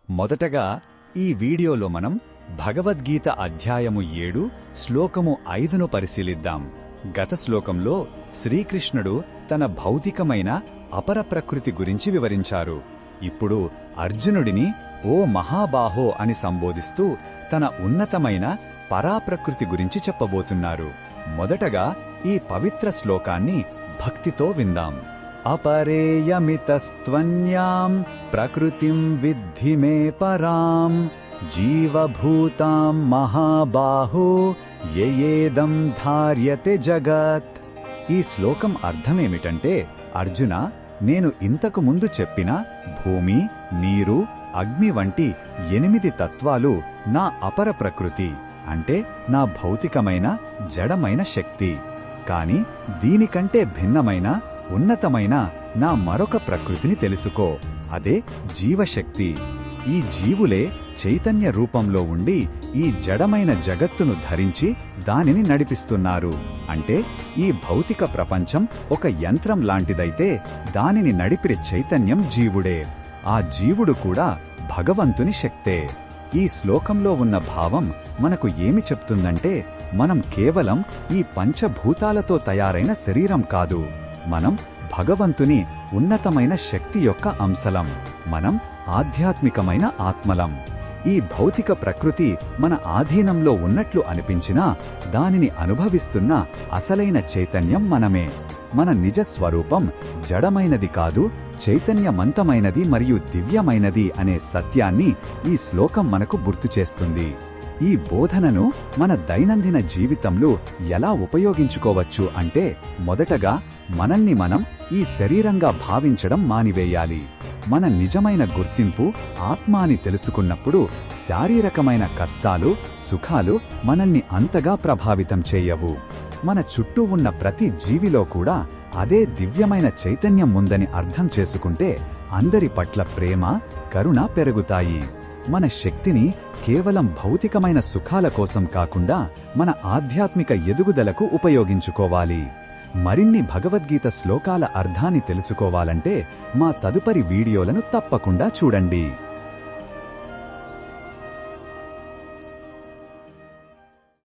మొదటగా ఈ వీడియోలో మనం భగవద్గీత అధ్యాయము 7 శ్లోకము 5ను పరిశీలిద్దాం. గత శ్లోకంలో శ్రీకృష్ణుడు తన భౌతికమైన అపర ప్రకృతి గురించి వివరించారు. ఇప్పుడు అర్జునుడిని ఓ మహాబాహో అని సంబోధిస్తూ తన ఉన్నతమైన పరాప్రకృతి గురించి చెప్పబోతున్నారు. మొదటగా ఈ పవిత్ర శ్లోకాన్ని భక్తితో విందాం. అపరేయమితస్త్వన్యాం ప్రకృతిం విద్ధి మే పరాం జీవభూతాం మహాబాహో యయేదం ధార్యతే జగత్. ఈ శ్లోకం అర్థమేమిటంటే, అర్జున, నేను ఇంతకు ముందు చెప్పిన భూమి, నీరు, అగ్ని వంటి 8 తత్వాలు నా అపర ప్రకృతి, అంటే నా భౌతికమైన జడమైన శక్తి. కాని దీనికంటే భిన్నమైన ఉన్నతమైన నా మరొక ప్రకృతిని తెలుసుకో, అదే జీవశక్తి. ఈ జీవులే చైతన్య రూపంలో ఉండి ఈ జడమైన జగత్తును ధరించి దానిని నడిపిస్తున్నారు. అంటే ఈ భౌతిక ప్రపంచం ఒక యంత్రం లాంటిదైతే దానిని నడిపే చైతన్యం జీవుడే. ఆ జీవుడు కూడా భగవంతుని శక్తే. ఈ శ్లోకంలో ఉన్న భావం మనకు ఏమి చెప్తుందంటే, మనం కేవలం ఈ పంచభూతాలతో తయారైన శరీరం కాదు, మనం భగవంతుని ఉన్నతమైన శక్తి యొక్క అంశలం. మనం ఆధ్యాత్మికమైన ఆత్మలం. ఈ భౌతిక ప్రకృతి మన ఆధీనంలో ఉన్నట్లు అనిపించినా దానిని అనుభవిస్తున్న అసలైన చైతన్యం మనమే. మన నిజ స్వరూపం జడమైనది కాదు, చైతన్యమంతమైనది మరియు దివ్యమైనది అనే సత్యాన్ని ఈ శ్లోకం మనకు గుర్తుచేస్తుంది. ఈ బోధనను మన దైనందిన జీవితంలో ఎలా ఉపయోగించుకోవచ్చు అంటే, మొదటగా మనల్ని మనం ఈ శరీరంగా భావించడం మానివేయాలి. మన నిజమైన గుర్తింపు ఆత్మ అని తెలుసుకున్నప్పుడు శారీరకమైన కష్టాలు, సుఖాలు మనల్ని అంతగా ప్రభావితం చేయవు. మన చుట్టూ ఉన్న ప్రతి జీవిలో కూడా అదే దివ్యమైన చైతన్యం ఉందని అర్థం చేసుకుంటే అందరి పట్ల ప్రేమ, కరుణ పెరుగుతాయి. మన శక్తిని కేవలం భౌతికమైన సుఖాల కోసం కాకుండా మన ఆధ్యాత్మిక ఎదుగుదలకు ఉపయోగించుకోవాలి. మరిన్ని భగవద్గీత శ్లోకాల అర్థాన్ని తెలుసుకోవాలంటే మా తదుపరి వీడియోలను తప్పకుండా చూడండి.